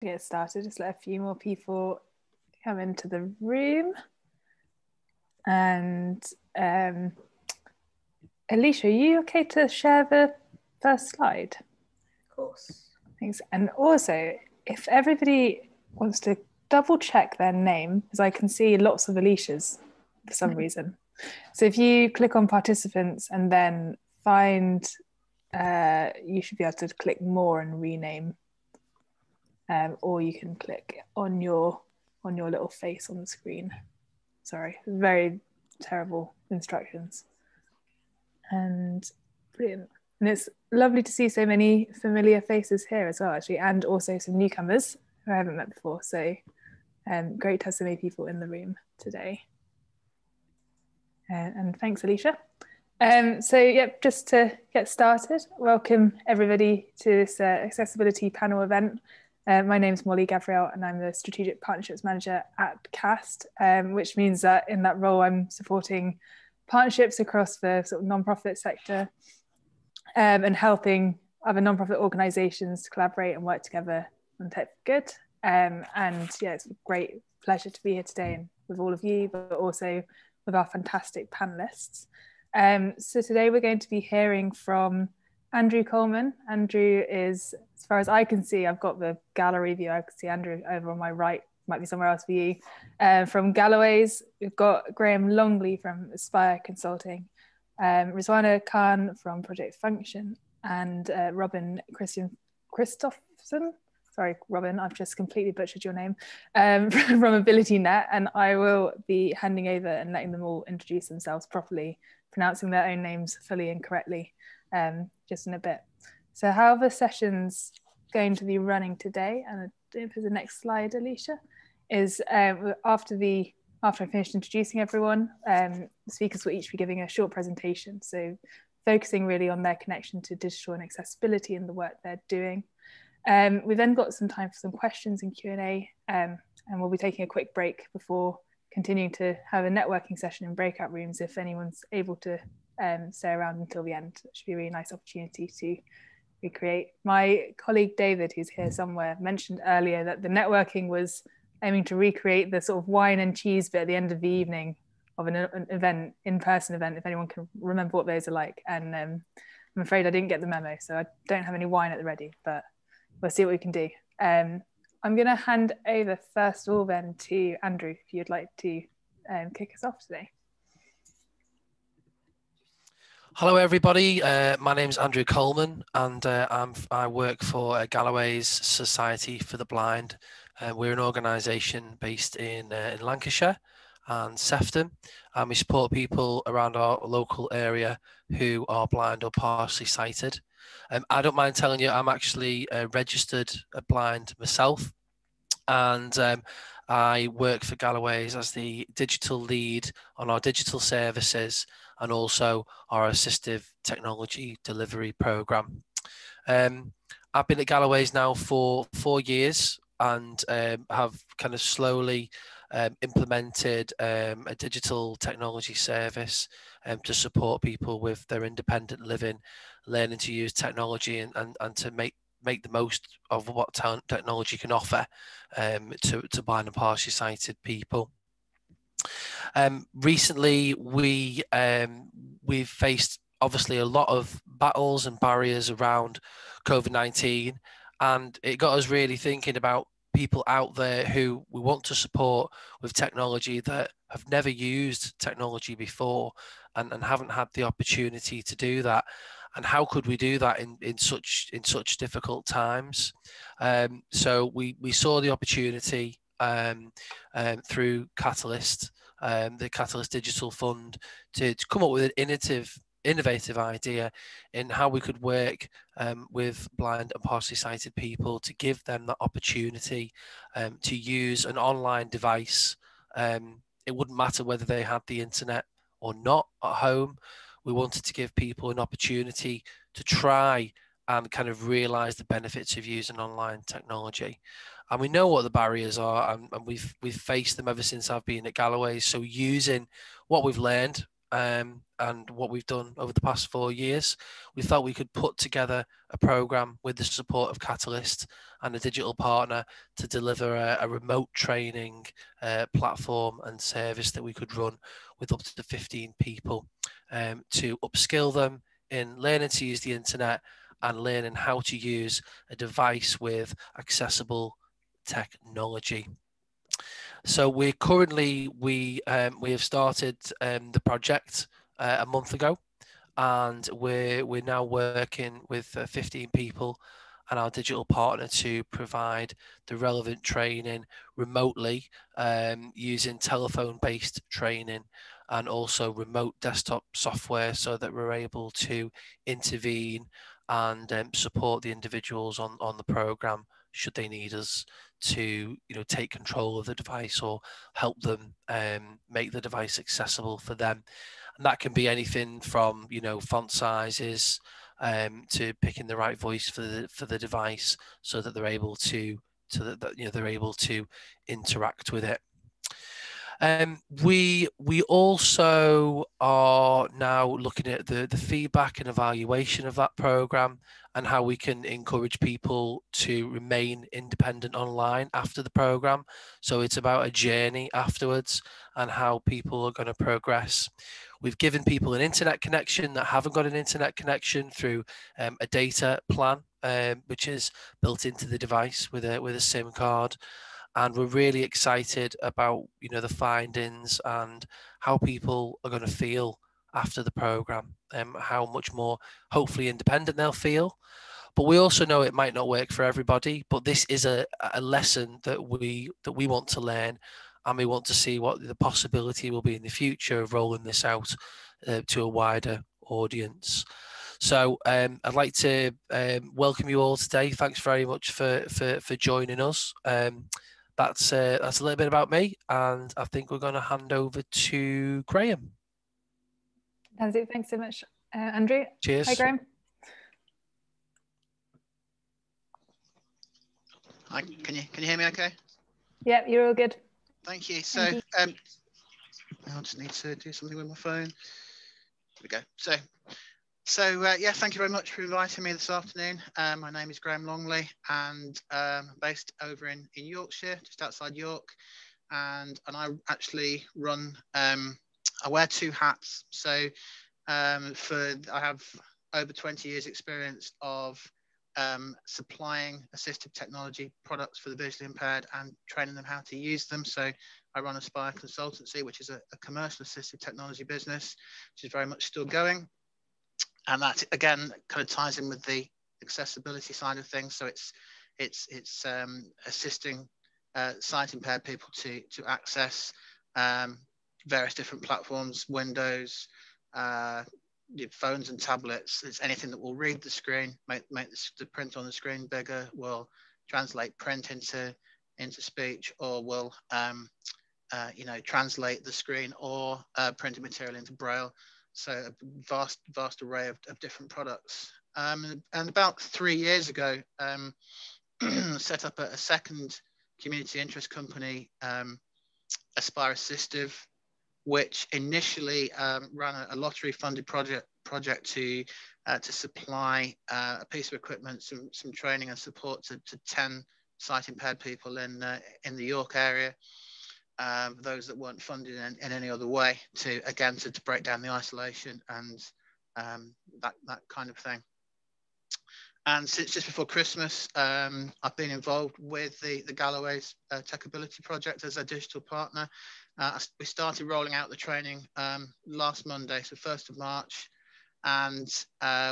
get started, just let a few more people come into the room. And Alicia, are you okay to share the first slide? Of course. Thanks. And also, if everybody wants to double check their name, because I can see lots of Alicias for some reason. So if you click on participants and then find, you should be able to click more and rename, or you can click on your little face on the screen. Sorry, very terrible instructions. And brilliant. And it's lovely to see so many familiar faces here as well, actually, and also some newcomers who I haven't met before. So great to have so many people in the room today. And thanks, Alicia. Just to get started, welcome everybody to this accessibility panel event. My name is Molly Gabrielle and I'm the Strategic Partnerships Manager at CAST, which means that in that role I'm supporting partnerships across the sort of non-profit sector and helping other non-profit organisations to collaborate and work together on tech for good. It's a great pleasure to be here today and with all of you, but also with our fantastic panelists. So today we're going to be hearing from Andrew Coleman. Andrew is, as far as I can see, I've got the gallery view, I can see Andrew over on my right, might be somewhere else for you. From Galloway's, we've got Graham Longley from Aspire Consulting, Rizwana Khan from Project Function, and Robin Christopherson. Sorry, Robin, I've just completely butchered your name, from AbilityNet, and I will be handing over and letting them all introduce themselves properly, pronouncing their own names fully and correctly, just in a bit. So how are the sessions going to be running today? And I don't know if there's the next slide, Alicia, is after I finished introducing everyone, the speakers will each be giving a short presentation, so focusing really on their connection to digital and accessibility and the work they're doing. We've then got some time for some questions and Q&A, and we'll be taking a quick break before continuing to have a networking session in breakout rooms if anyone's able to stay around until the end. It should be a really nice opportunity to recreate. My colleague David, who's here somewhere, mentioned earlier that the networking was aiming to recreate the sort of wine and cheese bit at the end of the evening of an event, in-person event, if anyone can remember what those are like. And I'm afraid I didn't get the memo, so I don't have any wine at the ready, but we'll see what we can do. I'm going to hand over first of all then to Andrew, if you'd like to kick us off today. Hello everybody, my name is Andrew Coleman and I work for Galloway's Society for the Blind. We're an organisation based in Lancashire and Sefton, and we support people around our local area who are blind or partially sighted. I don't mind telling you, I'm actually registered blind myself, and I work for Galloway's as the digital lead on our digital services and also our assistive technology delivery program. I've been at Galloway's now for 4 years and have kind of slowly implemented a digital technology service to support people with their independent living, learning to use technology and to make the most of what technology can offer to blind and partially sighted people. Recently, we've faced obviously a lot of battles and barriers around COVID-19, and it got us really thinking about people out there who we want to support with technology that have never used technology before and haven't had the opportunity to do that. And how could we do that in such difficult times? So we saw the opportunity through Catalyst, the Catalyst Digital Fund, to come up with an innovative idea in how we could work with blind and partially sighted people to give them the opportunity to use an online device. It wouldn't matter whether they had the internet or not at home. We wanted to give people an opportunity to try and kind of realize the benefits of using online technology. And we know what the barriers are, and we've faced them ever since I've been at Galloway. So using what we've learned and what we've done over the past 4 years, we felt we could put together a program with the support of Catalyst and a digital partner to deliver a remote training platform and service that we could run with up to 15 people to upskill them in learning to use the internet and learning how to use a device with accessible technology. So we have started the project a month ago, and we're now working with 15 people and our digital partner to provide the relevant training remotely, using telephone-based training and also remote desktop software, so that we're able to intervene and support the individuals on the program should they need us to take control of the device or help them make the device accessible for them. And that can be anything from font sizes to picking the right voice for the device, so that they're able to they're able to interact with it. We also are now looking at the feedback and evaluation of that program, and how we can encourage people to remain independent online after the program. So it's about a journey afterwards and how people are going to progress. We've given people an internet connection that haven't got an internet connection through a data plan, which is built into the device with a SIM card. And we're really excited about the findings and how people are going to feel after the program, how much more hopefully independent they'll feel. But we also know it might not work for everybody, but this is a lesson that we want to learn, and we want to see what the possibility will be in the future of rolling this out to a wider audience. So I'd like to welcome you all today. Thanks very much for joining us. That's a little bit about me, and I think we're going to hand over to Graham. Thanks so much, Andrew. Cheers. Hi, Graham. Hi, can you hear me okay? Yeah, you're all good. Thank you. So I'll just need to do something with my phone. There we go. So yeah, thank you very much for inviting me this afternoon. My name is Graham Longley, and I'm based over in Yorkshire, just outside York, and I actually run. I wear two hats. So I have over 20 years experience of supplying assistive technology products for the visually impaired and training them how to use them. So I run Aspire Consultancy, which is a commercial assistive technology business, which is very much still going. And that again kind of ties in with the accessibility side of things. So it's assisting sight impaired people to access various different platforms, Windows, phones and tablets. It's anything that will read the screen, make the print on the screen bigger, will translate print into speech, or will translate the screen or printed material into Braille. So a vast array of different products. And about 3 years ago, set up a second community interest company, Aspire Assistive, which initially ran a lottery-funded project to supply a piece of equipment, some training and support to 10 sight-impaired people in the York area. Those that weren't funded in any other way, to break down the isolation and that kind of thing. And since just before Christmas, I've been involved with the Galloway's Techability project as a digital partner. We started rolling out the training last Monday, so 1st of March, and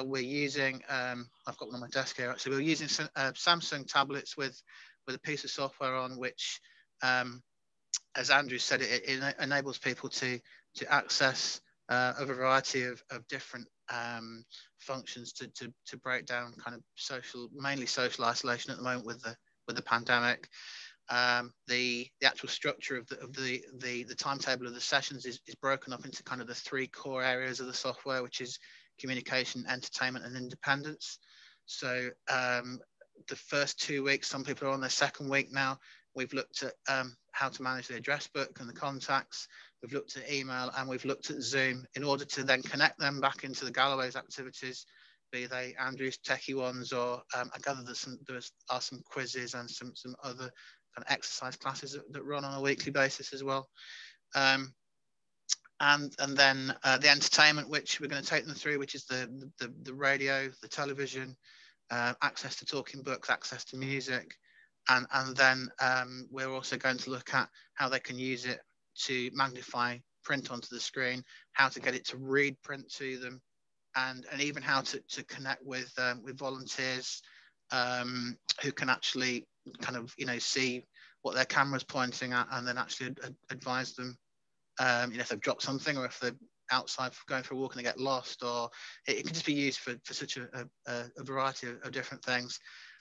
we're using, I've got one on my desk here actually, we're using Samsung tablets with a piece of software on which, as Andrew said, it enables people to access a variety of different functions to break down kind of mainly social isolation at the moment with the pandemic. The actual structure of the timetable of the sessions is broken up into kind of the 3 core areas of the software, which is communication, entertainment, and independence. So the first 2 weeks, some people are on their second week now. We've looked at how to manage the address book and the contacts. we've looked at email, and we've looked at Zoom in order to then connect them back into the Galloway's activities, be they Andrew's techie ones, or I gather there are some quizzes and some other kind of exercise classes that run on a weekly basis as well. And then the entertainment, which we're going to take them through, which is the radio, the television, access to talking books, access to music, and then we're also going to look at how they can use it to magnify print onto the screen, how to get it to read print to them, and even how to connect with volunteers who can actually kind of see what their camera's pointing at, and then actually advise them if they've dropped something, or if they're outside going for a walk and they get lost, or it can just be used for such a variety of different things.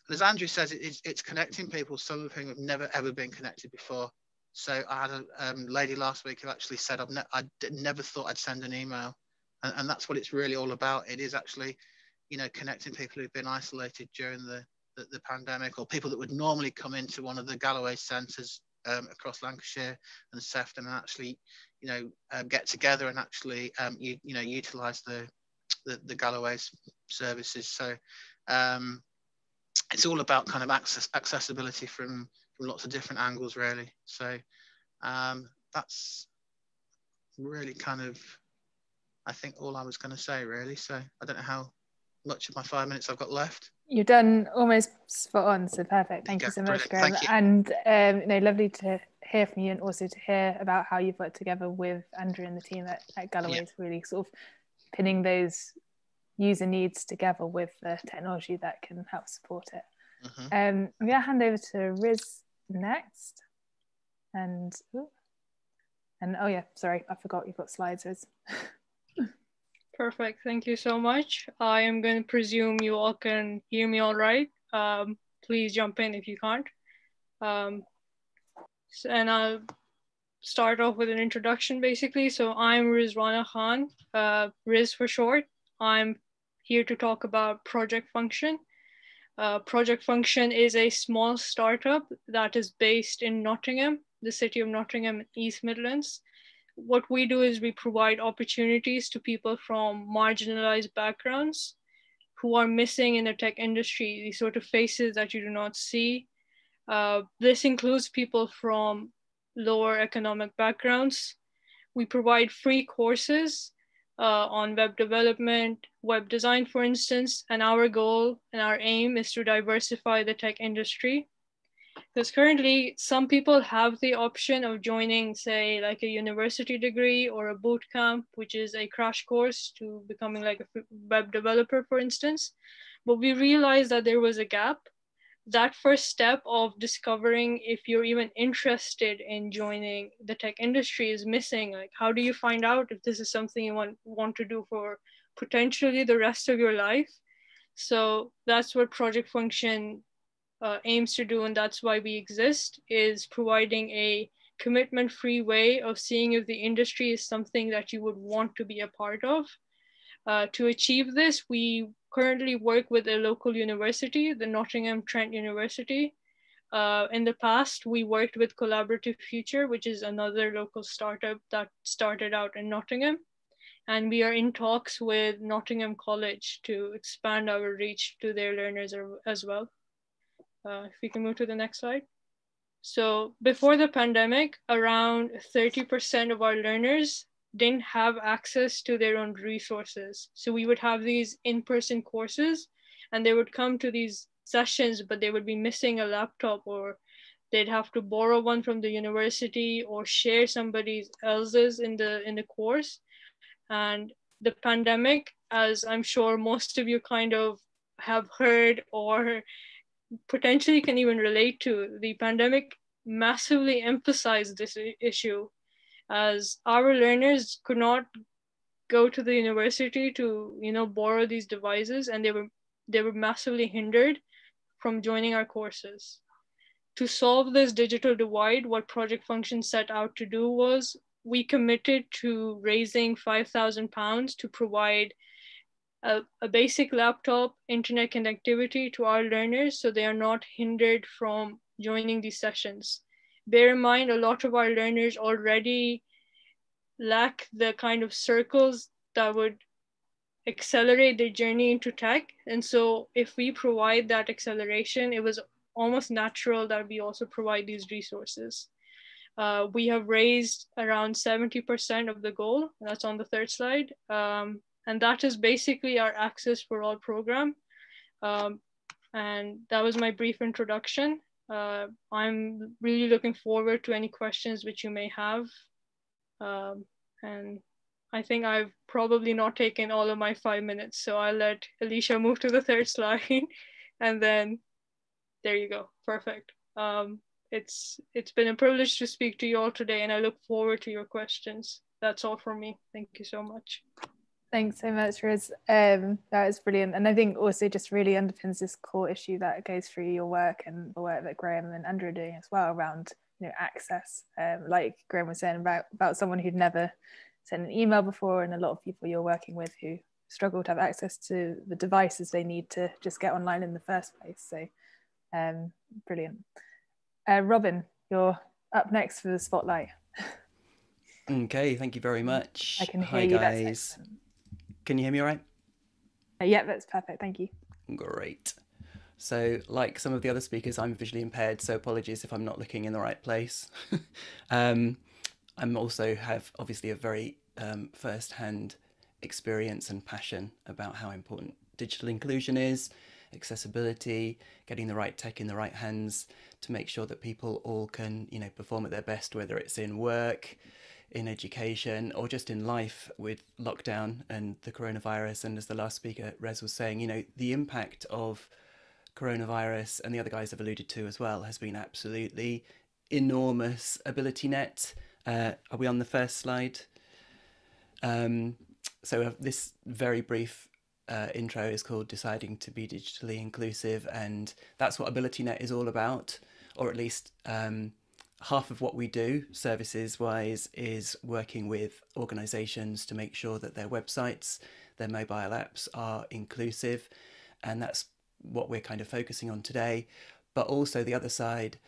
And as Andrew says, it's connecting people, some of whom have never ever been connected before. So I had a lady last week who actually said, I never thought I'd send an email. And that's what it's really all about. It is actually, connecting people who've been isolated during the pandemic, or people that would normally come into one of the Galloway centres across Lancashire and Sefton, and actually, get together and actually, utilise the Galloway's services. So it's all about kind of accessibility from lots of different angles, really. So that's really kind of, I think, all I was going to say, really. So I don't know how much of my 5 minutes I've got left. You've done almost spot on, so perfect. Thank you so much, Graham. And lovely to hear from you, and also to hear about how you've worked together with Andrew and the team at Galloway's, really sort of pinning those user needs together with the technology that can help support it. I'm going to hand over to Riz next. And oh yeah, sorry, I forgot you've got slides, Riz. Perfect, thank you so much. I am going to presume you all can hear me all right. Please jump in if you can't. And I'll start off with an introduction, basically. So I'm Rizwana Khan, Riz for short. I'm here to talk about Project Function. Project Function is a small startup that is based in Nottingham, the city of Nottingham, East Midlands. What we do is we provide opportunities to people from marginalized backgrounds who are missing in the tech industry, these sort of faces that you do not see. This includes people from lower economic backgrounds. We provide free courses on web development, web design, for instance, and our goal and our aim is to diversify the tech industry. Because currently, some people have the option of joining, say, like a university degree or a boot camp, which is a crash course to becoming like a web developer, for instance. But we realized that there was a gap. That first step of discovering if you're even interested in joining the tech industry is missing. Like, how do you find out if this is something you want to do for potentially the rest of your life? So that's what Project Function aims to do, and that's why we exist, is providing a commitment-free way of seeing if the industry is something that you would want to be a part of. To achieve this, we currently work with a local university, the Nottingham Trent University. In the past, we worked with Collaborative Future, which is another local startup that started out in Nottingham. And we are in talks with Nottingham College to expand our reach to their learners as well. If we can move to the next slide. So before the pandemic, around 30% of our learners didn't have access to their own resources. So we would have these in-person courses and they would come to these sessions, but they would be missing a laptop, or they'd have to borrow one from the university or share somebody else's in the course. And the pandemic, as I'm sure most of you kind of have heard or potentially can even relate to, the pandemic massively emphasized this issue, as our learners could not go to the university to borrow these devices, and they were massively hindered from joining our courses. To solve this digital divide, what Project Function set out to do was we committed to raising £5,000 to provide a basic laptop, internet connectivity to our learners so they are not hindered from joining these sessions. Bear in mind, a lot of our learners already lack the kind of circles that would accelerate their journey into tech. And so if we provide that acceleration, it was almost natural that we also provide these resources. We have raised around 70% of the goal. That's on the third slide. And that is basically our Access for All program. And that was my brief introduction. I'm really looking forward to any questions which you may have. And I think I've probably not taken all of my 5 minutes, so I'll let Alicia move to the third slide. And then there you go, perfect. It's been a privilege to speak to you all today, and I look forward to your questions. That's all from me. Thank you so much. Thanks so much, Riz. That was brilliant. And I think also just really underpins this core issue that goes through your work and the work that Graham and Andrew are doing as well around, you know, access. Like Graham was saying about someone who'd never sent an email before, and a lot of people you're working with who struggle to have access to the devices they need to just get online in the first place. So brilliant. Robin, you're up next for the spotlight. Okay, thank you very much. I can hear Hi, you. guys. Can you hear me all right? Yeah, that's perfect. Thank you. Great. So, like some of the other speakers, I'm visually impaired, so apologies if I'm not looking in the right place. I'm also have obviously a very first-hand experience and passion about how important digital inclusion is, accessibility, getting the right tech in the right hands to make sure that people all can, you know, perform at their best, whether it's in work, in education, or just in life with lockdown and the coronavirus. And as the last speaker, Rez, was saying, you know, the impact of coronavirus, and the other guys have alluded to as well, has been absolutely enormous. AbilityNet, are we on the first slide? So this very brief intro is called Deciding to be Digitally Inclusive, and that's what AbilityNet is all about, or at least half of what we do services wise is working with organizations to make sure that their websites, their mobile apps are inclusive, and that's what we're kind of focusing on today. But also the other side,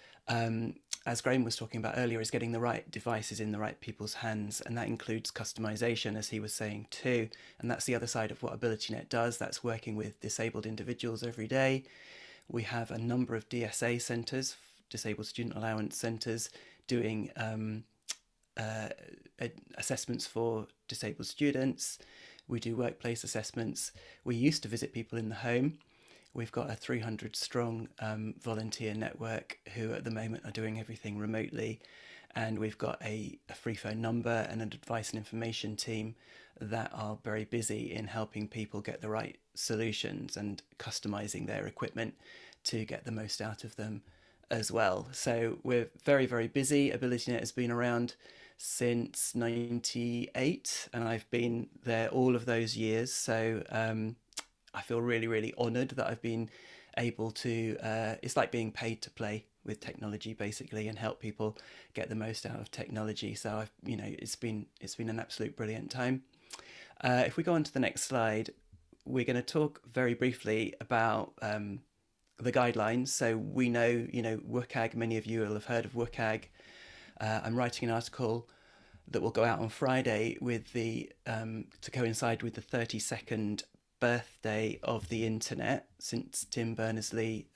as Graham was talking about earlier, is getting the right devices in the right people's hands, and that includes customization, as he was saying too. And that's the other side of what AbilityNet does. That's working with disabled individuals every day. We have a number of DSA centres, Disabled Student Allowance Centres, doing assessments for disabled students. We do workplace assessments. We used to visit people in the home. We've got a 300 strong volunteer network who at the moment are doing everything remotely. And we've got a free phone number and an advice and information team that are very busy in helping people get the right solutions and customizing their equipment to get the most out of them as well. So we're very, very busy. AbilityNet has been around since 98, and I've been there all of those years. So I feel really, really honoured that I've been able to, it's like being paid to play with technology basically and help people get the most out of technology. So I've, you know, it's been an absolute brilliant time. If we go on to the next slide, we're going to talk very briefly about the guidelines. So we know, you know, WCAG, many of you will have heard of WCAG. I'm writing an article that will go out on Friday with the to coincide with the 32nd birthday of the internet, since Tim Berners-Lee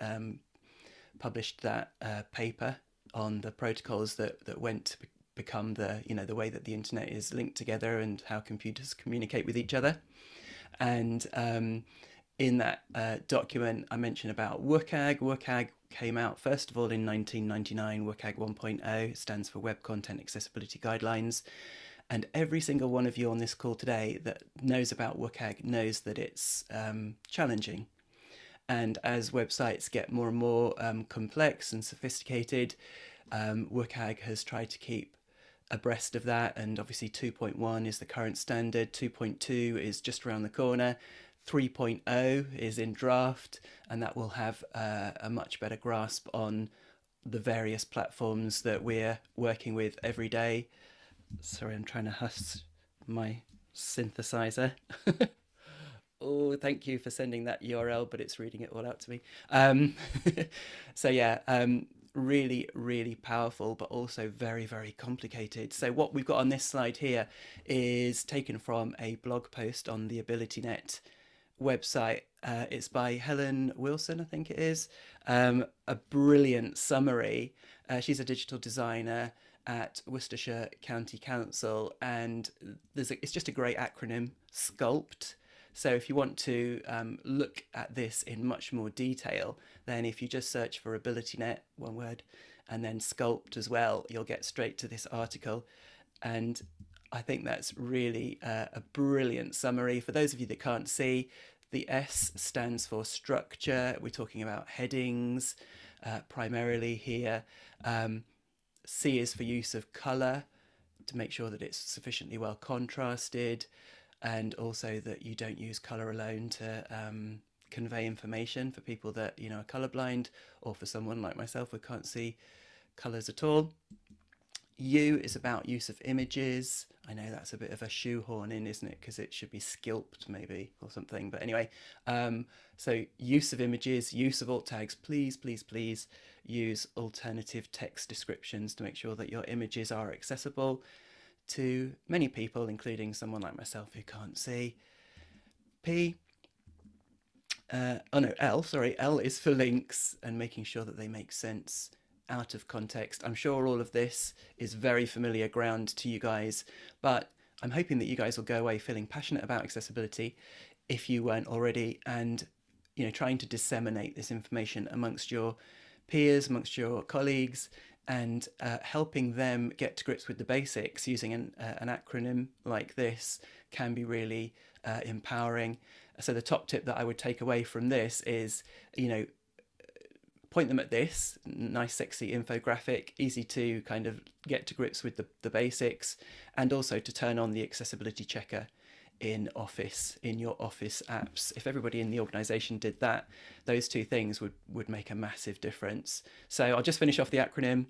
published that paper on the protocols that went to become the, you know, the way that the internet is linked together and how computers communicate with each other. And in that document, I mentioned about WCAG. WCAG came out first of all in 1999. WCAG 1.0 stands for Web Content Accessibility Guidelines. And every single one of you on this call today that knows about WCAG knows that it's challenging. And as websites get more and more complex and sophisticated, WCAG has tried to keep abreast of that. And obviously 2.1 is the current standard, 2.2 is just around the corner, 3.0 is in draft, and that will have a much better grasp on the various platforms that we're working with every day. Sorry, I'm trying to hush my synthesizer. Oh, thank you for sending that URL, but it's reading it all out to me. So yeah, really, really powerful, but also very, very complicated. So what we've got on this slide here is taken from a blog post on the AbilityNet website. It's by Helen Wilson, I think it is. A brilliant summary. She's a digital designer at Worcestershire County Council, and it's just a great acronym, SCULPT. So if you want to look at this in much more detail, then if you just search for AbilityNet, one word, and then SCULPT as well, you'll get straight to this article. And I think that's really a brilliant summary. For those of you that can't see, the S stands for structure. We're talking about headings primarily here. C is for use of colour, to make sure that it's sufficiently well contrasted, and also that you don't use colour alone to convey information for people that, you know, are colourblind, or for someone like myself who can't see colours at all. U is about use of images. I know that's a bit of a shoehorn in, isn't it? Because it should be skilped maybe or something. But anyway, so use of images, use of alt tags. Please, please, please use alternative text descriptions to make sure that your images are accessible to many people, including someone like myself who can't see. P. L is for links and making sure that they make sense out of context. I'm sure all of this is very familiar ground to you guys, but I'm hoping that you guys will go away feeling passionate about accessibility if you weren't already, and, you know, trying to disseminate this information amongst your peers, amongst your colleagues, and helping them get to grips with the basics using an acronym like this can be really empowering. So the top tip that I would take away from this is, you know, point them at this nice sexy infographic, easy to kind of get to grips with the basics, and also to turn on the accessibility checker in Office, in your Office apps. If everybody in the organization did that, those two things would make a massive difference. So I'll just finish off the acronym.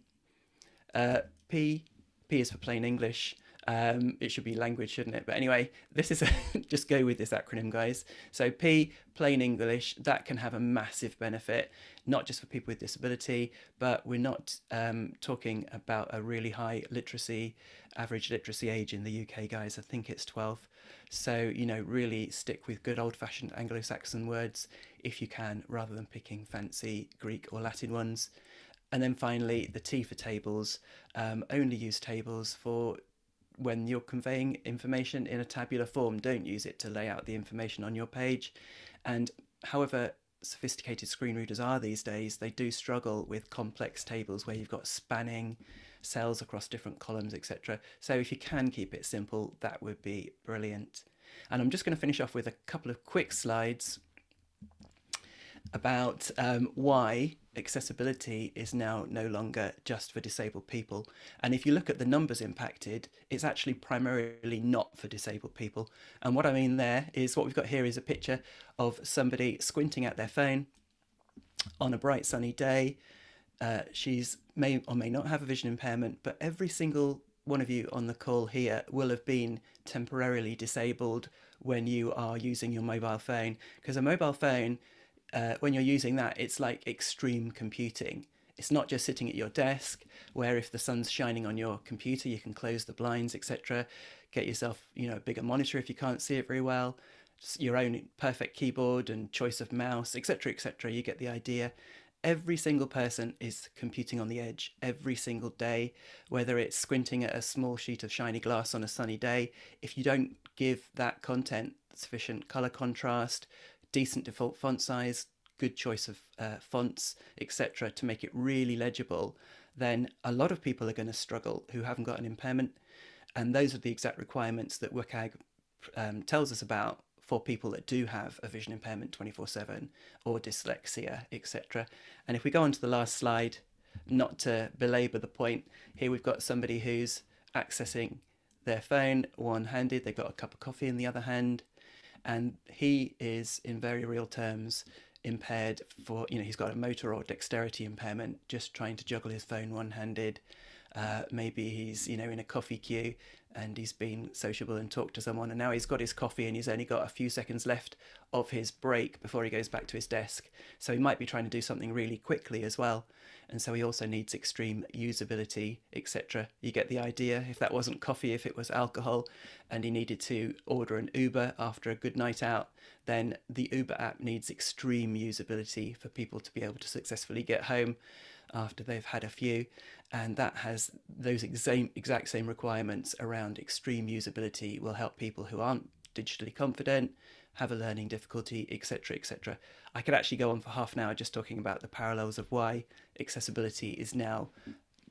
P is for plain English. It should be language, shouldn't it? But anyway, this is just go with this acronym, guys. So P, plain English, that can have a massive benefit, not just for people with disability, but we're not talking about a really high average literacy age in the UK, guys. I think it's 12. So, you know, really stick with good old-fashioned Anglo-Saxon words if you can, rather than picking fancy Greek or Latin ones. And then finally, the T for tables. Only use tables for when you're conveying information in a tabular form. Don't use it to lay out the information on your page. And however sophisticated screen readers are these days, they do struggle with complex tables where you've got spanning cells across different columns, etc. So if you can keep it simple, that would be brilliant. And I'm just going to finish off with a couple of quick slides about why accessibility is now no longer just for disabled people. And if you look at the numbers impacted, it's actually primarily not for disabled people. And what I mean there is, what we've got here is a picture of somebody squinting at their phone on a bright sunny day. She's may or may not have a vision impairment, but every single one of you on the call here will have been temporarily disabled when you are using your mobile phone, because a mobile phone, when you're using that, it's like extreme computing. It's not just sitting at your desk, where if the sun's shining on your computer, you can close the blinds, etc. Get yourself, you know, a bigger monitor if you can't see it very well, your own perfect keyboard and choice of mouse, etc., etc. You get the idea. Every single person is computing on the edge every single day, whether it's squinting at a small sheet of shiny glass on a sunny day. If you don't give that content sufficient color contrast, decent default font size, good choice of fonts, etc., to make it really legible, then a lot of people are going to struggle who haven't got an impairment. And those are the exact requirements that WCAG tells us about for people that do have a vision impairment 24/7 or dyslexia, etc. And if we go on to the last slide, not to belabor the point, here we've got somebody who's accessing their phone one-handed, they've got a cup of coffee in the other hand, and he is, in very real terms, impaired for, you know, he's got a motor or dexterity impairment, just trying to juggle his phone one-handed. Maybe he's, in a coffee queue and he's been sociable and talked to someone, and now he's got his coffee and he's only got a few seconds left of his break before he goes back to his desk. So he might be trying to do something really quickly as well. And so he also needs extreme usability, etc. You get the idea. If that wasn't coffee, if it was alcohol, and he needed to order an Uber after a good night out, then the Uber app needs extreme usability for people to be able to successfully get home after they've had a few. And that has those exact same requirements around extreme usability. Will help people who aren't digitally confident, have a learning difficulty, etc., etc. I could actually go on for half an hour just talking about the parallels of why accessibility is now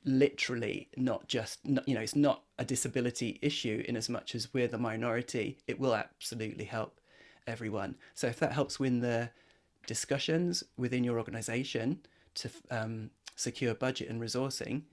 literally not just, it's not a disability issue in as much as we're the minority. It will absolutely help everyone. So if that helps win the discussions within your organization to secure budget and resourcing,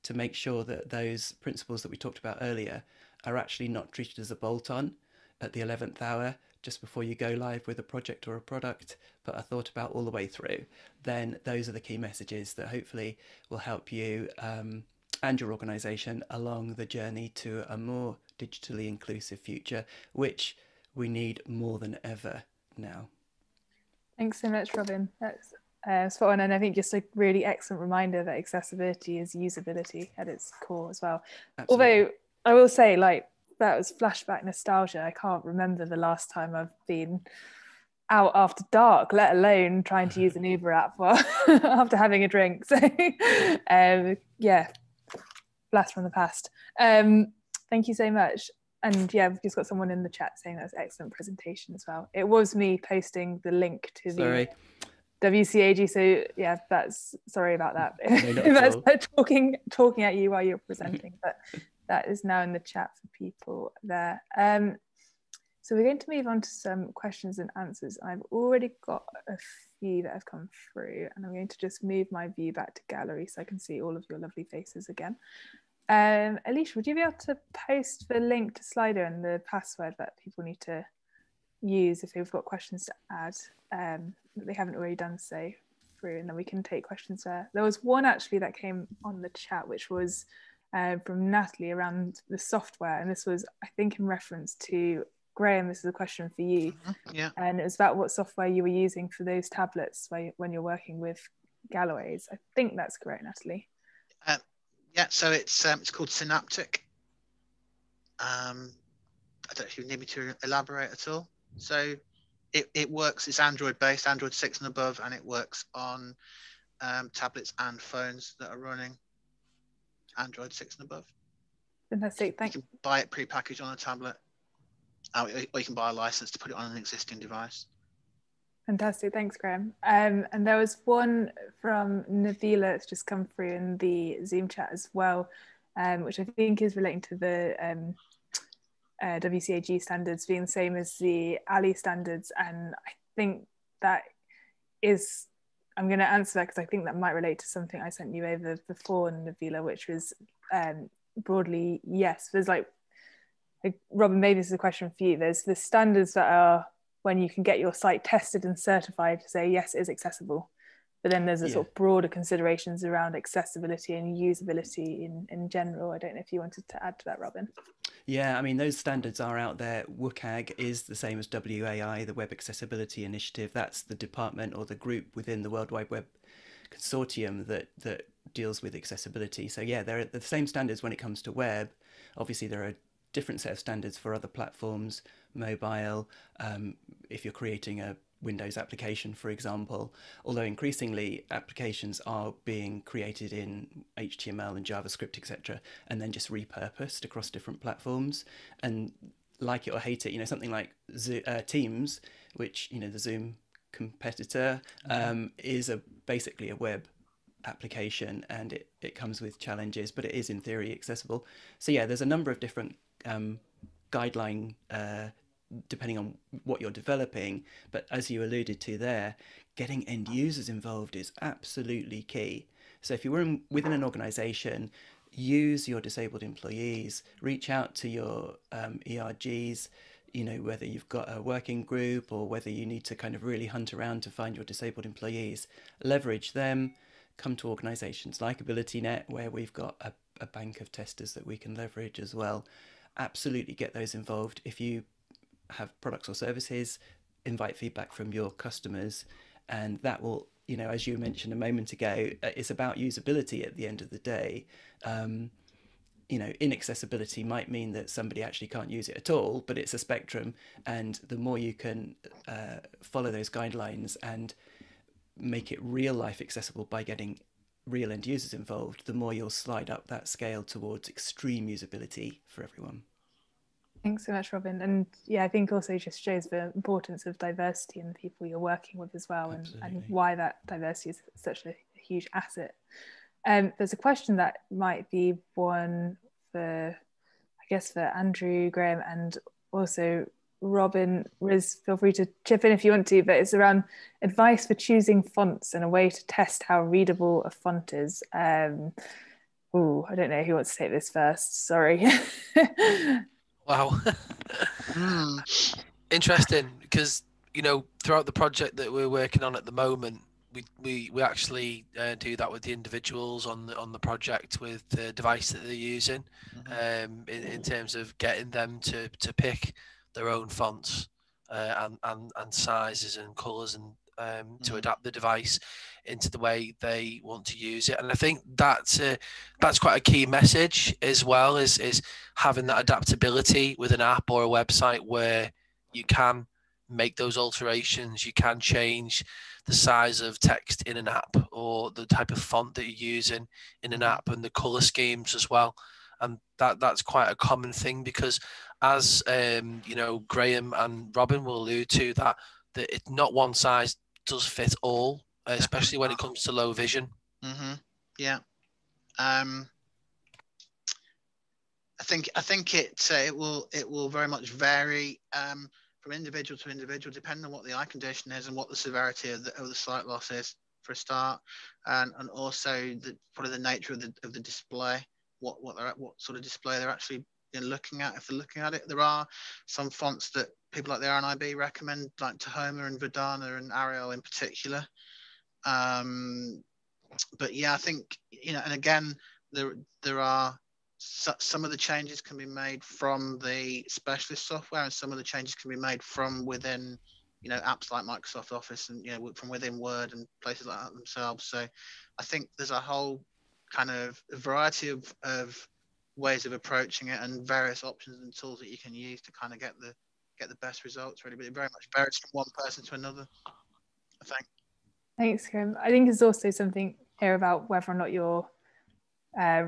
to make sure that those principles that we talked about earlier are actually not treated as a bolt-on at the 11th hour just before you go live with a project or a product, but are thought about all the way through, then those are the key messages that hopefully will help you and your organisation along the journey to a more digitally inclusive future, which we need more than ever now. Thanks so much, Robin. That's spot on, and I think just a really excellent reminder that accessibility is usability at its core as well. Absolutely. Although I will say, that was flashback nostalgia. I can't remember the last time I've been out after dark, let alone trying to use an Uber app while after having a drink. So yeah, blast from the past. Thank you so much. And yeah, we've just got someone in the chat saying that's an excellent presentation as well. It was me posting the link to the WCAG, so yeah, that's sorry about that. No, that's talking at you while you're presenting, but that is now in the chat for people there. So we're going to move on to some questions and answers. I've already got a few that have come through, and I'm going to just move my view back to gallery so I can see all of your lovely faces again. Alicia, would you be able to post the link to Slido and the password that people need to use if they've got questions to add that they haven't already done so through, and then we can take questions there. There was one actually that came on the chat, which was from Natalie around the software, and this was, I think, in reference to Graham. This is a question for you. Yeah. And it was about what software you were using for those tablets when you're working with galleries. I think that's correct, Natalie. Yeah, so it's called Synaptic. I don't know if you need me to elaborate at all. So it works, it's Android based, Android 6 and above, and it works on tablets and phones that are running Android 6 and above. Fantastic, thank you. You can buy it pre-packaged on a tablet, or you can buy a license to put it on an existing device. Fantastic, thanks, Graham. And there was one from Nabila that's just come through in the Zoom chat as well, which I think is relating to the WCAG standards being the same as the ALI standards. And I think that is, I'm going to answer that because I think that might relate to something I sent you over before, Nabila, which was broadly, yes. There's like Robin, maybe this is a question for you. There's the standards that are when you can get your site tested and certified to say, yes, it is accessible. But then there's a sort of broader considerations around accessibility and usability in general. I don't know if you wanted to add to that, Robin. Yeah, I mean, those standards are out there. WCAG is the same as WAI, the Web Accessibility Initiative. That's the department or the group within the World Wide Web Consortium that deals with accessibility. So yeah, they're the same standards when it comes to web. Obviously, there are a different set of standards for other platforms, mobile, if you're creating a Windows application, for example, although increasingly applications are being created in HTML and JavaScript, etc., and then just repurposed across different platforms. And like it or hate it, something like Teams, which, the Zoom competitor, is basically a web application, and it comes with challenges, but it is in theory accessible. So yeah, there's a number of different guideline depending on what you're developing, but as you alluded to there, getting end users involved is absolutely key. So if you're within an organization, use your disabled employees, reach out to your ERGs, whether you've got a working group or whether you need to kind of really hunt around to find your disabled employees, leverage them. Come to organizations like AbilityNet, where we've got a a bank of testers that we can leverage as well. Absolutely get those involved. If you have products or services, invite feedback from your customers, and that will, as you mentioned a moment ago, it's about usability at the end of the day. Inaccessibility might mean that somebody actually can't use it at all, but it's a spectrum, and the more you can follow those guidelines and make it real life accessible by getting real end users involved, the more you'll slide up that scale towards extreme usability for everyone. Thanks so much, Robin. And yeah, I think also just shows the importance of diversity in the people you're working with as well, and why that diversity is such a huge asset. There's a question that might be one for Andrew, Graham, and also Robin. Riz, feel free to chip in if you want to, but it's around advice for choosing fonts and a way to test how readable a font is. I don't know who wants to take this first. Sorry. Wow. Interesting, because throughout the project that we're working on at the moment, we actually do that with the individuals on the project with the device that they're using, in terms of getting them to pick their own fonts and sizes and colours, and to adapt the device into the way they want to use it. And I think that's quite a key message as well, is having that adaptability with an app or a website where you can make those alterations, you can change the size of text in an app or the type of font that you're using in an app, and the color schemes as well. And that's quite a common thing, because as Graham and Robin will allude to, that it's not one size does fit all, especially when it comes to low vision. Yeah. I think it will very much vary from individual to individual, depending on what the eye condition is and what the severity of the sight loss is, for a start, and also probably the nature of the display, what sort of display they're actually looking at. If they're looking at it, there are some fonts that people like the RNIB recommend, like Tahoma and Verdana and Arial in particular. But yeah, I think and again, there are some of the changes can be made from the specialist software, and some of the changes can be made from within apps like Microsoft Office, and from within Word and places like that themselves. So I think there's a whole kind of variety of ways of approaching it, and various options and tools that you can use to kind of get the best results, really. But it very much varies from one person to another, I think. Thanks, Graham. I think there's also something here about whether or not you're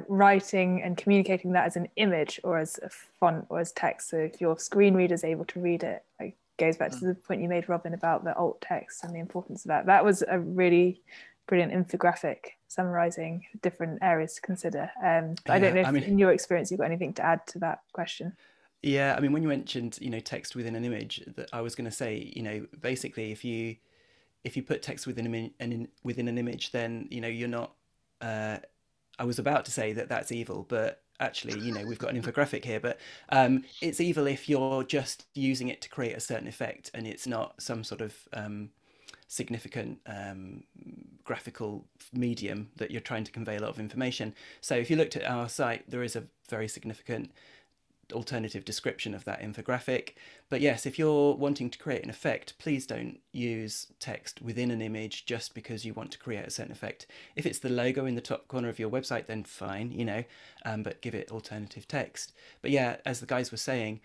writing and communicating that as an image or as a font or as text. So if your screen reader is able to read it, it goes back to the point you made, Robin, about the alt text and the importance of that. That was a really brilliant infographic summarizing different areas to consider. I don't know if in your experience you've got anything to add to that question. Yeah, I mean, when you mentioned text within an image, that I was going to say, basically if you put text within an image, then you're not. I was about to say that that's evil, but actually, we've got an infographic here, but it's evil if you're just using it to create a certain effect and it's not some sort of significant graphical medium that you're trying to convey a lot of information. So if you looked at our site, there is a very significant alternative description of that infographic. But yes, if you're wanting to create an effect, please don't use text within an image just because you want to create a certain effect. If it's the logo in the top corner of your website, then fine, but give it alternative text. But yeah, as the guys were saying,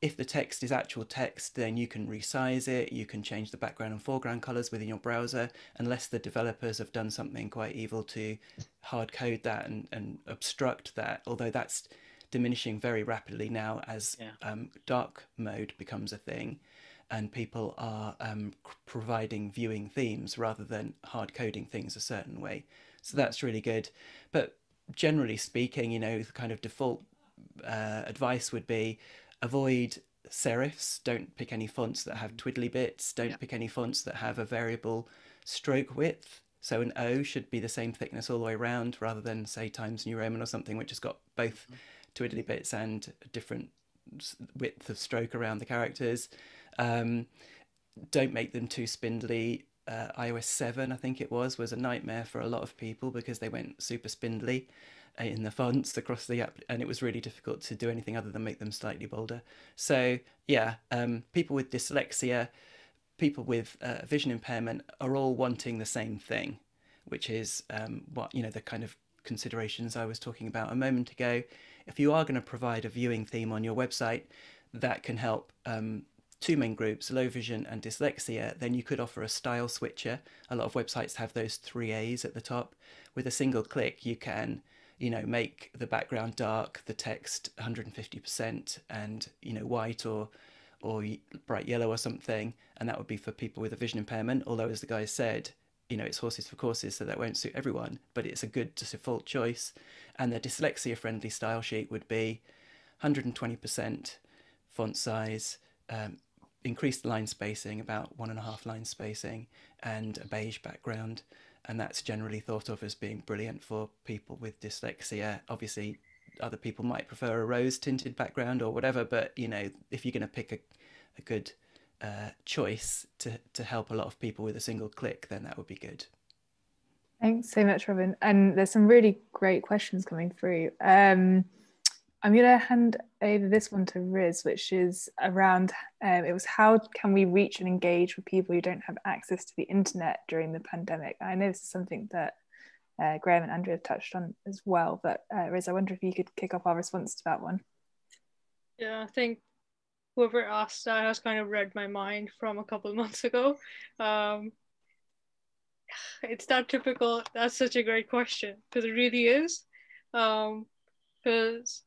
if the text is actual text, then you can resize it, you can change the background and foreground colors within your browser, unless the developers have done something quite evil to hard code that and obstruct that, although that's diminishing very rapidly now as dark mode becomes a thing and people are providing viewing themes rather than hard coding things a certain way. So that's really good. But generally speaking, the kind of default advice would be avoid serifs. Don't pick any fonts that have twiddly bits. Don't pick any fonts that have a variable stroke width. So an O should be the same thickness all the way around, rather than say Times New Roman or something which has got both twiddly bits and a different width of stroke around the characters. Don't make them too spindly. iOS 7, I think it was a nightmare for a lot of people because they went super spindly. in the fonts across the app, and it was really difficult to do anything other than make them slightly bolder. So yeah, people with dyslexia, people with vision impairment are all wanting the same thing, which is what, you know, the kind of considerations I was talking about a moment ago. If you are going to provide a viewing theme on your website that can help two main groups, low vision and dyslexia, then you could offer a style switcher. A lot of websites have those 3A's at the top. With a single click, you can, you know, make the background dark, the text 150%, and, you know, white or bright yellow or something, and that would be for people with a vision impairment. Although, as the guy said, you know, it's horses for courses, so that won't suit everyone, but it's a good default choice. And the dyslexia friendly style sheet would be 120% font size, increased line spacing, about 1.5 line spacing, and a beige background. And that's generally thought of as being brilliant for people with dyslexia. Obviously, other people might prefer a rose tinted background or whatever, but, you know, if you're going to pick a good choice to help a lot of people with a single click, then that would be good. Thanks so much, Robin. And there's some really great questions coming through. I'm going to hand over this one to Riz, which is around, it was how can we reach and engage with people who don't have access to the internet during the pandemic? I know this is something that Graham and Andrew have touched on as well, but Riz, I wonder if you could kick off our response to that one. Yeah, I think whoever asked that has kind of read my mind from a couple of months ago. It's that typical, that's such a great question, because it really is. Because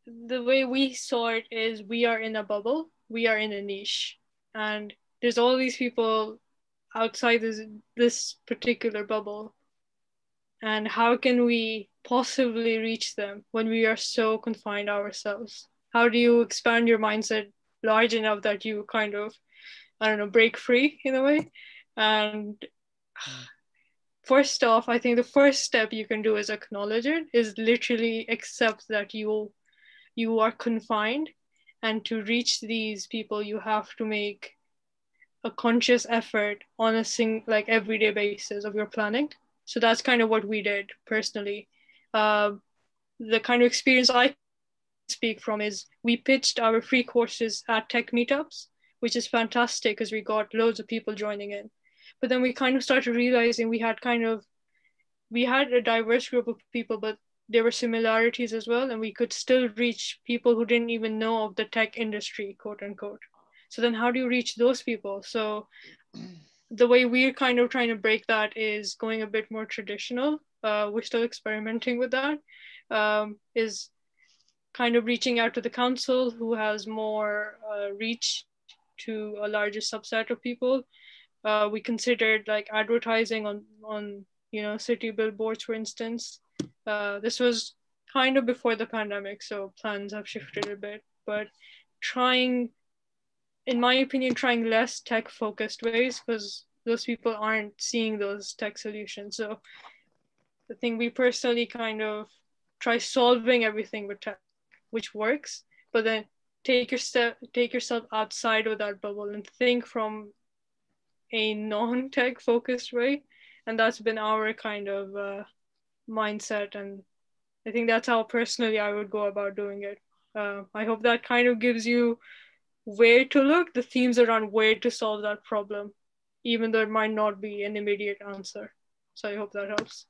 the way we saw it is we are in a bubble, we are in a niche, and there's all these people outside this particular bubble. And how can we possibly reach them when we are so confined ourselves? How do you expand your mindset large enough that you kind of, I don't know, break free in a way? And first off, I think the first step you can do is acknowledge it, is literally accept that you are confined, and to reach these people, you have to make a conscious effort on a like everyday basis of your planning. So that's kind of what we did personally. The kind of experience I speak from is we pitched our free courses at tech meetups, which is fantastic because we got loads of people joining in. But then we kind of started realizing we had a diverse group of people, but there were similarities as well, and we could still reach people who didn't even know of the tech industry, quote unquote. So then how do you reach those people? So the way we're kind of trying to break that is going a bit more traditional. We're still experimenting with that. Is kind of reaching out to the council, who has more reach to a larger subset of people. We considered like advertising on city billboards, for instance. This was kind of before the pandemic, so plans have shifted a bit, but in my opinion, trying less tech focused ways, because those people aren't seeing those tech solutions. So I think we personally kind of try solving everything with tech, which works, but then take yourself outside of that bubble and think from a non-tech focused way. And that's been our kind of mindset. And I think that's how personally I would go about doing it. I hope that kind of gives you where to look, the themes around where to solve that problem, even though it might not be an immediate answer. So I hope that helps.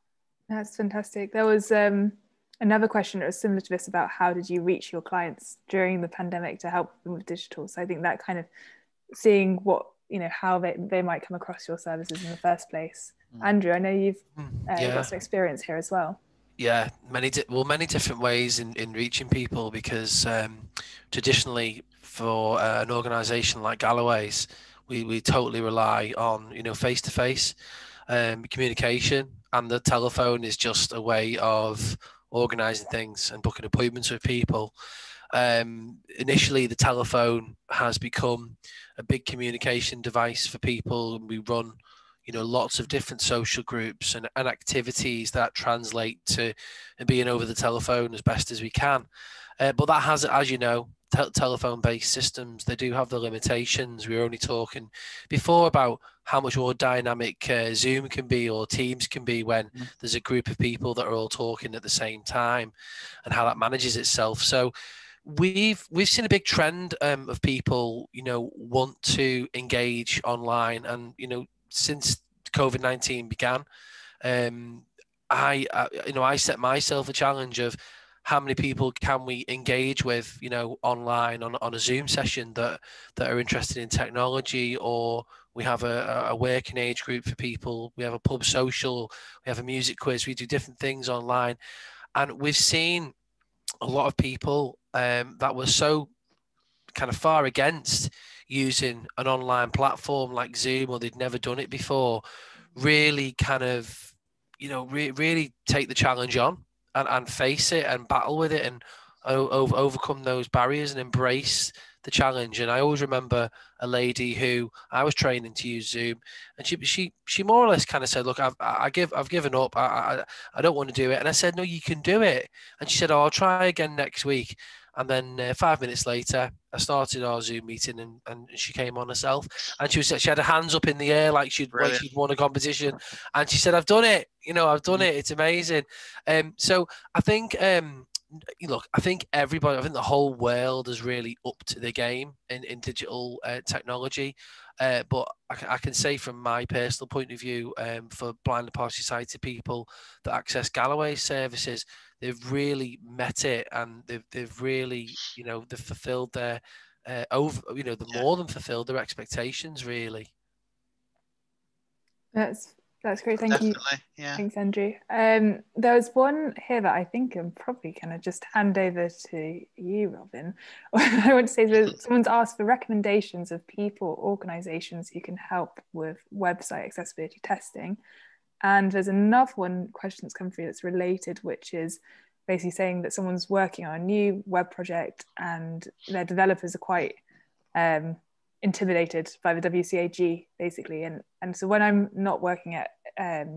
That's fantastic. There was another question that was similar to this about how did you reach your clients during the pandemic to help them with digital. So I think that kind of seeing what, how they might come across your services in the first place. Andrew, I know you've got some experience here as well. Yeah, many different ways in reaching people, because traditionally for an organisation like Galloway's, we totally rely on face-to-face communication, and the telephone is just a way of organising things and booking appointments with people. Initially, the telephone has become a big communication device for people. We run lots of different social groups and activities that translate to being over the telephone as best as we can. But that has, as you know, telephone-based systems, they do have the limitations. We were only talking before about how much more dynamic Zoom can be or Teams can be when there's a group of people that are all talking at the same time, and how that manages itself. So we've seen a big trend of people, want to engage online, and since COVID-19 began, I set myself a challenge of how many people can we engage with, online on a Zoom session that are interested in technology, or we have a working age group for people, we have a pub social, we have a music quiz, we do different things online. And we've seen a lot of people that were so kind of far against using an online platform like Zoom, or they'd never done it before, really kind of, really take the challenge on and face it and battle with it and overcome those barriers and embrace the challenge. And I always remember a lady who I was training to use Zoom, and she more or less kind of said, "Look, I've given up. I don't want to do it." And I said, "No, you can do it." And she said, "Oh, I'll try again next week." And then 5 minutes later, I started our Zoom meeting, and she came on herself, and she had her hands up in the air like she'd won a competition, and she said, "I've done it. I've done it. It's amazing." So I think. Look, I think the whole world has really upped the game in digital technology. But I can say from my personal point of view, for blind and partially sighted people that access Galloway services, they've really met it, and they've really, they've fulfilled their more than fulfilled their expectations, really. That's great. Thank you. Yeah. Thanks, Andrew. There was one here that I think I'm probably going to just hand over to you, Robin. I want to say that someone's asked for recommendations of people, organisations who can help with website accessibility testing. And there's another question that's come through that's related, which is basically saying that someone's working on a new web project and their developers are quite intimidated by the WCAG, basically. And so when I'm not working at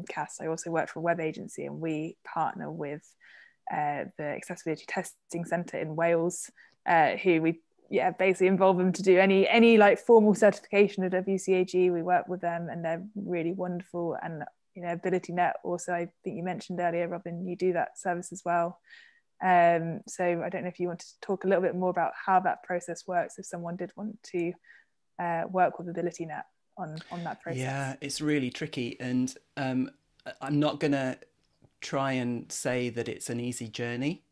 CAS, I also work for a web agency, and we partner with the Accessibility Testing Centre in Wales, who we basically involve them to do any like formal certification of WCAG. We work with them, and they're really wonderful. And AbilityNet also, I think you mentioned earlier, Robin, you do that service as well. So I don't know if you wanted to talk a little bit more about how that process works if someone did want to work with AbilityNet on that process. Yeah, it's really tricky, and I'm not going to try and say that it's an easy journey.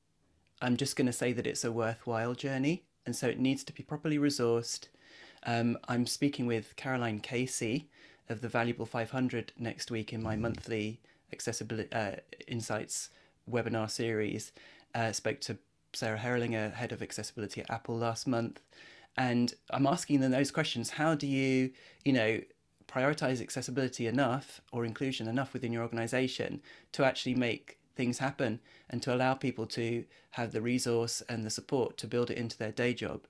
I'm just going to say that it's a worthwhile journey, and so it needs to be properly resourced. I'm speaking with Caroline Casey of the Valuable 500 next week in my monthly Accessibility Insights webinar series. Spoke to Sarah Herrlinger, head of accessibility at Apple, last month. And I'm asking them those questions. How do you, prioritize accessibility enough or inclusion enough within your organization to actually make things happen and to allow people to have the resource and the support to build it into their day job?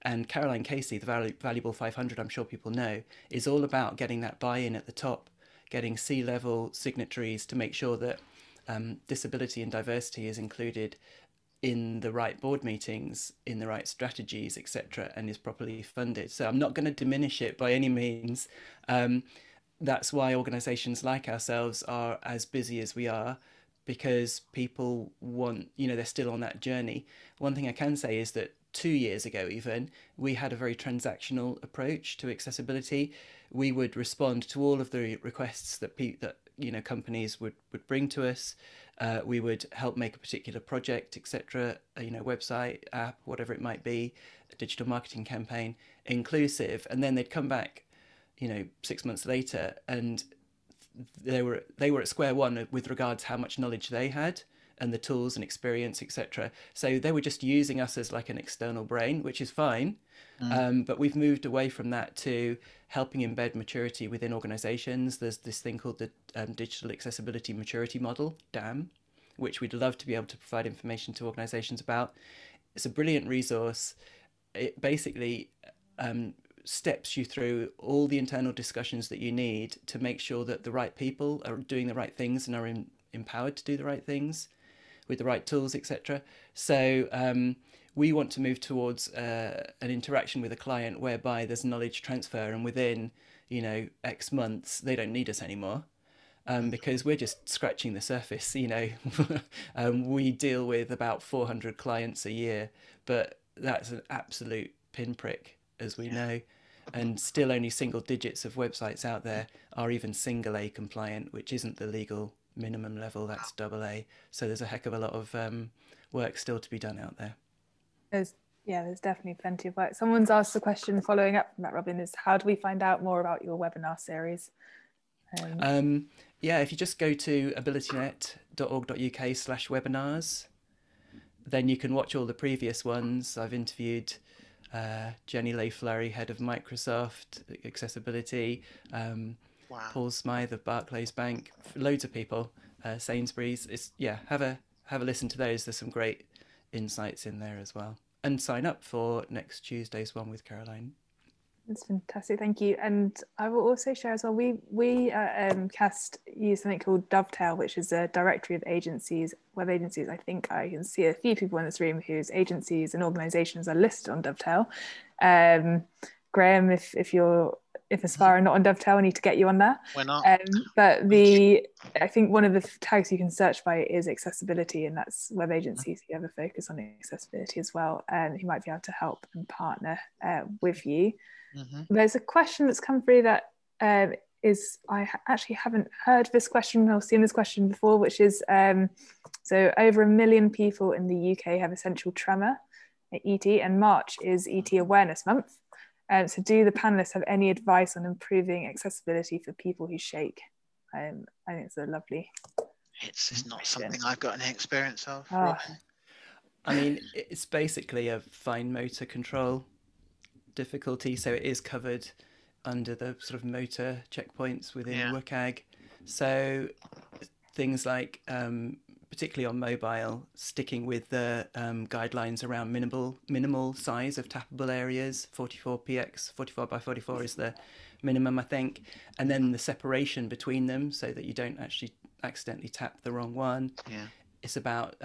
And Caroline Casey, the Valuable 500, I'm sure people know, is all about getting that buy-in at the top, getting C-level signatories to make sure that disability and diversity is included in the right board meetings, in the right strategies, etc., and is properly funded. So I'm not going to diminish it by any means. That's why organisations like ourselves are as busy as we are, because people want, they're still on that journey. One thing I can say is that 2 years ago even, we had a very transactional approach to accessibility. We would respond to all of the requests that companies would bring to us. We would help make a particular project, etc., website, app, whatever it might be, a digital marketing campaign, inclusive, and then they'd come back 6 months later, and they were at square one with regards how much knowledge they had and the tools and experience, etc. So they were just using us as like an external brain, which is fine. But we've moved away from that to helping embed maturity within organizations. There's this thing called the Digital Accessibility Maturity Model, DAM, which we'd love to be able to provide information to organizations about. It's a brilliant resource. It basically steps you through all the internal discussions that you need to make sure that the right people are doing the right things and are empowered to do the right things with the right tools, etc. So we want to move towards an interaction with a client whereby there's knowledge transfer, and within, you know, X months, they don't need us anymore. Because we're just scratching the surface, you know. We deal with about 400 clients a year, but that's an absolute pinprick, as we know. And still only single digits of websites out there are even single A compliant, which isn't the legal minimum level, that's double A. So there's a heck of a lot of work still to be done out there. There's definitely plenty of work. Someone's asked the question following up from that, Robin, is how do we find out more about your webinar series? If you just go to abilitynet.org.uk/webinars, then you can watch all the previous ones. I've interviewed Jenny Leigh-Flurry, head of Microsoft Accessibility, Paul Smythe of Barclays Bank, loads of people, Sainsbury's. Have a listen to those. There's some great insights in there as well. And sign up for next Tuesday's one with Caroline. That's fantastic, thank you. And I will also share as well, we at CAST use something called Dovetail, which is a directory of agencies, web agencies. I think I can see a few people in this room whose agencies and organisations are listed on Dovetail. Graham, if Aspire are not on Dovetail, I need to get you on there. Why not? But I think one of the tags you can search by is accessibility, and that's web agencies who have a focus on accessibility as well, and who might be able to help and partner with you. There's a question that's come through that I actually haven't heard this question or seen this question before, which is so over 1 million people in the UK have essential tremor, ET, and March is ET Awareness Month. So do the panelists have any advice on improving accessibility for people who shake? I think it's a lovely It's not something I've got any experience of. I mean, it's basically a fine motor control difficulty, so it is covered under the sort of motor checkpoints within WCAG. So things like, particularly on mobile, sticking with the guidelines around minimal size of tappable areas, 44px, 44 by 44 is the minimum, I think, and then the separation between them so that you don't actually accidentally tap the wrong one. It's about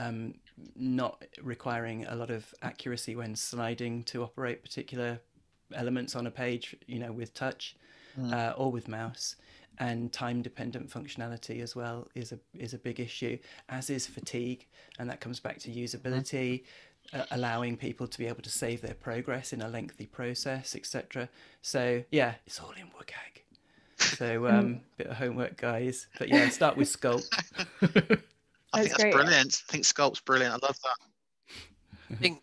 not requiring a lot of accuracy when sliding to operate particular elements on a page, you know, with touch or with mouse. And time-dependent functionality as well is a big issue, as is fatigue, and that comes back to usability, allowing people to be able to save their progress in a lengthy process, etc. So it's all in WCAG. So bit of homework, guys. But start with Sculpt. I think that's brilliant. I think Sculpt's brilliant. I love that.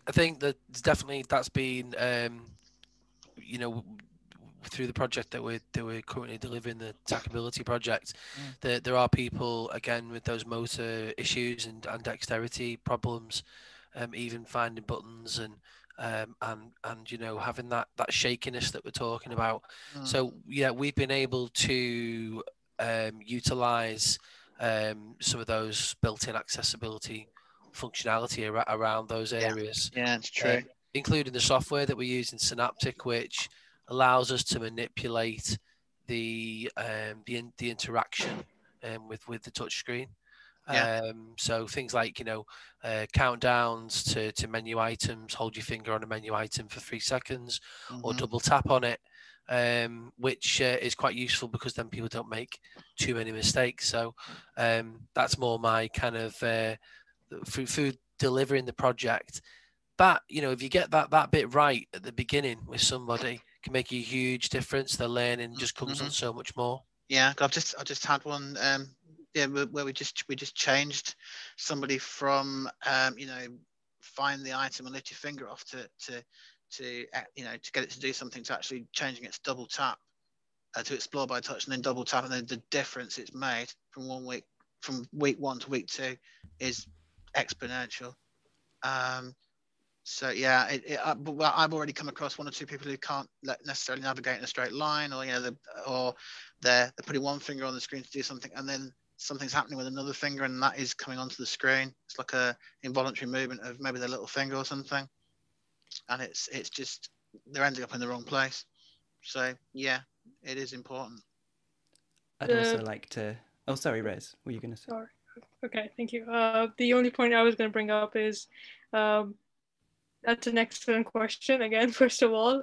I think that that's been through the project that we're currently delivering, the Tackability project, there are people again with those motor issues and dexterity problems, even finding buttons and having that shakiness that we're talking about. So we've been able to utilize some of those built-in accessibility functionality around those areas. It's true. Including the software that we use in Synaptic, which allows us to manipulate the interaction with the touchscreen. So things like countdowns to menu items, hold your finger on a menu item for 3 seconds, or double tap on it, which is quite useful because then people don't make too many mistakes. So that's more my kind of through delivering the project. But if you get that bit right at the beginning with somebody, can make a huge difference. The learning just comes on so much more. I've just had one where we just changed somebody from find the item and lift your finger off to get it to do something, to actually changing it to double tap to explore by touch and then double tap, and then the difference it's made from week 1 to week 2 is exponential. So I've already come across 1 or 2 people who can't necessarily navigate in a straight line, or they're putting one finger on the screen to do something, and then something's happening with another finger, and that is coming onto the screen. It's like a involuntary movement of maybe their little finger or something, and it's just they're ending up in the wrong place. So yeah, it is important. I'd also like to, oh, sorry, Rez, what were you going to say? Sorry. Okay, thank you. The only point I was going to bring up is, that's an excellent question again, first of all.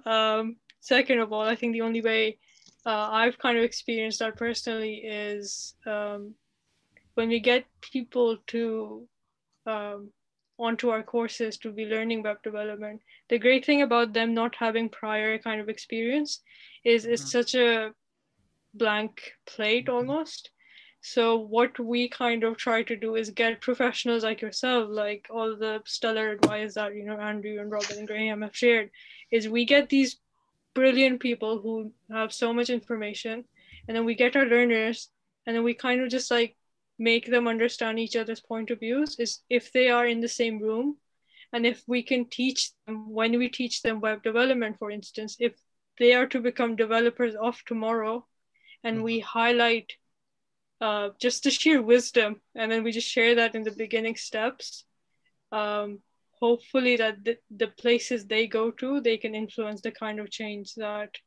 Second of all, I think the only way I've kind of experienced that personally is when we get people to onto our courses to be learning web development. The great thing about them not having prior kind of experience is it's such a blank plate almost. So what we kind of try to do is get professionals like yourself, like all the stellar advice that, you know, Andrew and Robin and Graham have shared, is we get these brilliant people who have so much information, and then we get our learners, and then we kind of just like make them understand each other's point of views. Is if they are in the same room, and if we can teach them, when we teach them web development, for instance, if they are to become developers of tomorrow, and we highlight just the sheer wisdom, and then we just share that in the beginning steps. Hopefully that the places they go to, they can influence the kind of change that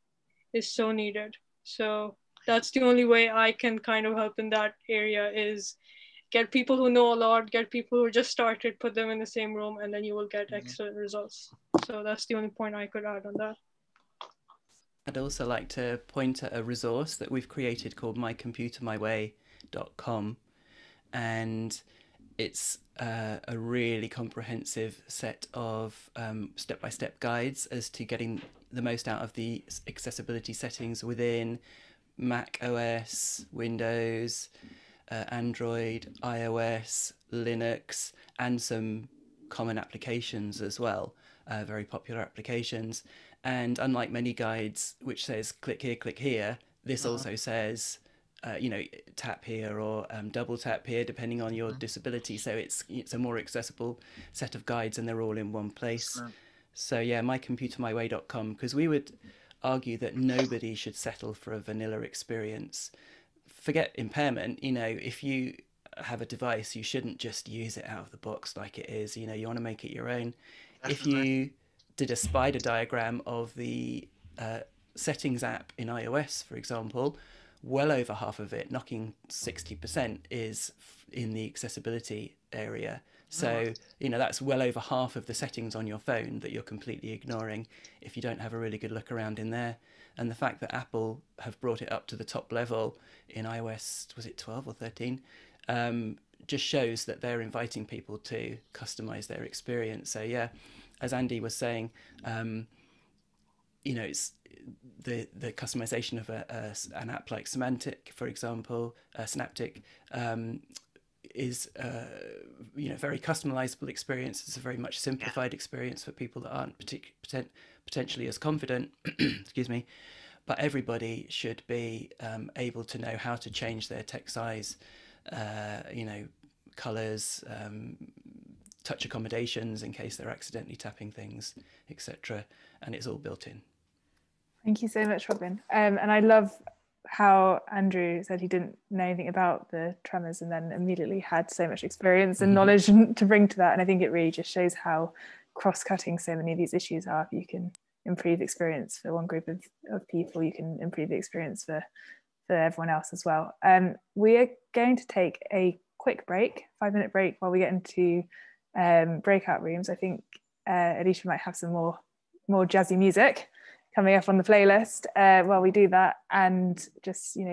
is so needed. So that's the only way I can kind of help in that area, is get people who know a lot, get people who just started, put them in the same room, and then you will get excellent results. So that's the only point I could add on that. I'd also like to point at a resource that we've created called mycomputermyway.com, and it's a really comprehensive set of step-by-step guides as to getting the most out of the accessibility settings within Mac OS, Windows, Android, iOS, Linux, and some common applications as well, very popular applications. And unlike many guides which says click here, this also says tap here or double tap here, depending on your disability. So it's a more accessible set of guides, and they're all in one place. So yeah, mycomputermyway.com, because we would argue that nobody should settle for a vanilla experience. Forget impairment, if you have a device, you shouldn't just use it out of the box like it is. You want to make it your own. Definitely. If you did a spider diagram of the settings app in iOS, for example, well over half of it, knocking 60%, is in the accessibility area. So, that's well over half of the settings on your phone that you're completely ignoring if you don't have a really good look around in there. And the fact that Apple have brought it up to the top level in iOS, was it 12 or 13, just shows that they're inviting people to customize their experience. So yeah, as Andy was saying, it's the customization of an app like Semantic, for example, Synaptic, is very customizable experience. It's a very much simplified experience for people that aren't potentially as confident. Excuse me, but everybody should be able to know how to change their text size, colors, touch accommodations in case they're accidentally tapping things, etc. And it's all built in. Thank you so much, Robin. And I love how Andrew said he didn't know anything about the tremors and then immediately had so much experience and knowledge to bring to that. And I think it really just shows how cross-cutting so many of these issues are. If you can improve experience for one group of people, you can improve the experience for everyone else as well. We are going to take a quick break, 5-minute break, while we get into breakout rooms. I think Alicia might have some more jazzy music coming up on the playlist while we do that, and just